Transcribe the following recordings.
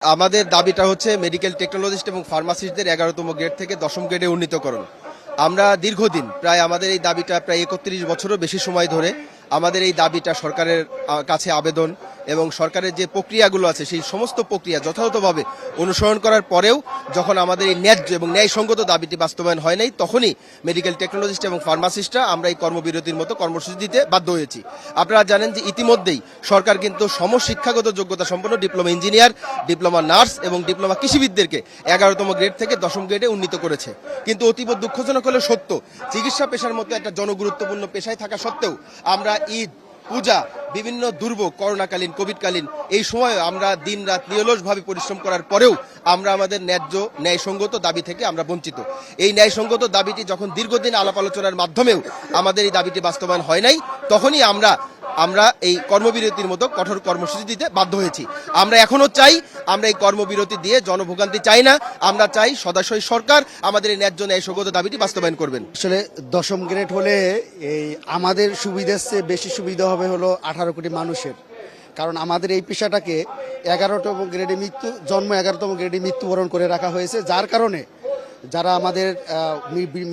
আমাদের দাবিটা হচ্ছে মেডিকেল টেকনোলজিস্ট এবং ফার্মাসিস্টদের 11তম গ্রেড থেকে 10ম গ্রেডে উন্নীতকরণ। আমরা দীর্ঘদিন প্রায় আমাদের এই দাবিটা প্রায় 31 বছরও বেশি সময় ধরে আমাদের এই দাবিটা সরকারের কাছে আবেদন এবং সরকারের যে প্রক্রিয়াগুলো আছে সেই সমস্ত প্রক্রিয়া যথাযথভাবে অনুসরণ করার পরেও যখন আমাদের এই ন্যায্য এবং ন্যায়সঙ্গত দাবিটি বাস্তবায়ন হয় নাই, তখনই মেডিকেল টেকনোলজিস্ট এবং ফার্মাসিস্টরা আমরা এই কর্মবিরতির মতো কর্মসূচি দিতে বাধ্য হয়েছি। আপনারা জানেন যে ইতিমধ্যেই সরকার কিন্তু সমশিক্ষাগত যোগ্যতা সম্পন্ন ডিপ্লোমা ইঞ্জিনিয়ার, ডিপ্লোমা নার্স এবং ডিপ্লোমা কৃষিবিদদেরকে 11তম গ্রেড থেকে 10ম গ্রেডে উন্নীত করেছে। কিন্তু অতীব দুঃখজনক হলে সত্য, চিকিৎসা পেশার মতো একটা জনগুরুত্বপূর্ণ পেশায় থাকা সত্ত্বেও আমরা ঈদ, পূজা, বিভিন্ন দুর্ভোগ, করোনাকালীন, কোভিডকালীন এই সময়ে আমরা দিন রাত নিরলসভাবে পরিশ্রম করার পরেও আমরা আমাদের ন্যায্য ন্যায়সঙ্গত দাবি থেকে আমরা বঞ্চিত। এই ন্যায়সঙ্গত দাবিটি যখন দীর্ঘদিন আলাপ আলোচনার মাধ্যমেও আমাদের এই দাবিটি বাস্তবায়ন হয় নাই, তখনই আমরা এই কর্মবিরতির মতো কঠোর কর্মসূচি দিতে বাধ্য হয়েছি। আমরা এখনো চাই, আমরা এই কর্মবিরতি দিয়ে জনভোগান্তি চাই না, আমরা চাই সদাশয় সরকার আমাদের এই ন্যায্য ন্যায়সঙ্গত দাবিটি বাস্তবায়ন করবেন। আসলে 10ম গ্রেড হলে এই আমাদের সুবিধার চেয়ে বেশি সুবিধা হবে হলো 18 কোটি মানুষের। কারণ আমাদের এই পেশাটাকে 11তম গ্রেডে জন্ম 11তম গ্রেডে মৃত্যুবরণ করে রাখা হয়েছে, যার কারণে যারা আমাদের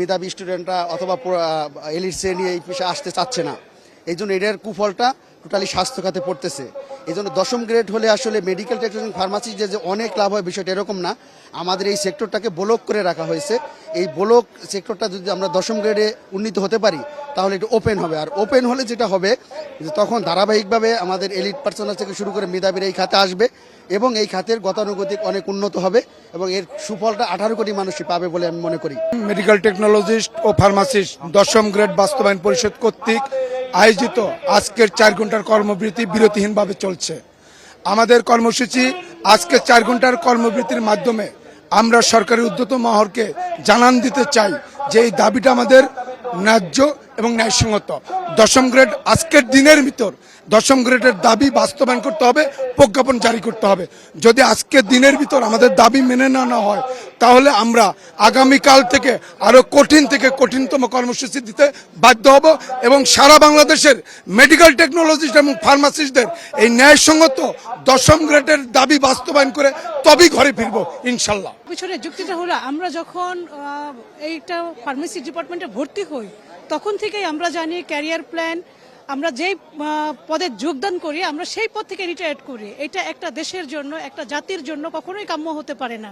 মেধাবী স্টুডেন্টরা অথবা এলিট শ্রেণী এই পেশা আসতে চাচ্ছে না, এই জন্য এটার কুফলটা টোটালি স্বাস্থ্য খাতে পড়তেছে। এই জন্য 10ম গ্রেড হলে আসলে মেডিকেল টেকনোলজি ফার্মাসি যে অনেক লাভ হয়, বিষয়টা এরকম না। আমাদের এই সেক্টরটাকে ব্লক করে রাখা হয়েছে। এই ব্লক সেক্টরটা যদি আমরা 10ম গ্রেডে উন্নীত হতে পারি তাহলে এটা ওপেন হবে। আর ওপেন হলে যেটা হবে যে তখন ধারাবাহিকভাবে আমাদের এলিট পার্সোনাল থেকে শুরু করে মেধাবীরা এই খাতে আসবে এবং এই খাতের গতানুগতিক অনেক উন্নত হবে এবং এর সুফলটা 18 কোটি মানুষই পাবে বলে আমি মনে করি। মেডিকেল টেকনোলজিস্ট ও ফার্মাসিস্ট 10ম গ্রেড বাস্তবায়ন পরিষদ কর্তৃক আয়োজিত আজকের 4 ঘন্টার কর্মবিরতি বিরতিহীনভাবে চলছে। আমাদের কর্মসূচি আজকের 4 ঘন্টার কর্মবিরতির মাধ্যমে আমরা সরকারি ঊর্ধ্বতন মহলকে জানান দিতে চাই যে এই দাবিটা আমাদের ন্যায্য এবং ন্যায়সঙ্গত। 10ম গ্রেড আজকের দিনের ভিতর 10ম গ্রেডের দাবি বাস্তবায়ন করতে হবে, প্রজ্ঞাপন জারি করতে হবে। যদি আজকের দিনের ভিতর আমাদের দাবি মেনে না হয় তাহলে আমরা আগামীকাল থেকে আরো কঠিন থেকে কঠিনতম কর্মসূচি দিতে বাধ্য হব এবং সারা বাংলাদেশের মেডিকেল টেকনোলজিস্ট এবং ফার্মাসিস্টদের এই ন্যায়সঙ্গত 10ম গ্রেডের দাবি বাস্তবায়ন করে তবেই ঘরে ফিরবো ইনশাল্লাহ। পিছনে যুক্তিটা হলো, আমরা যখন এইটা ফার্মেসি ডিপার্টমেন্টে ভর্তি হই তখন থেকেই আমরা জানি ক্যারিয়ার প্ল্যান, আমরা যেই পদে যোগদান করি আমরা সেই পদ থেকে রিটায়ার করি। এটা একটা দেশের জন্য, একটা জাতির জন্য কখনোই কাম্য হতে পারে না।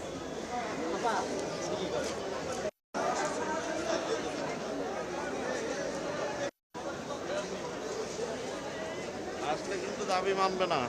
আসলে কিন্তু দাবি মানবে না।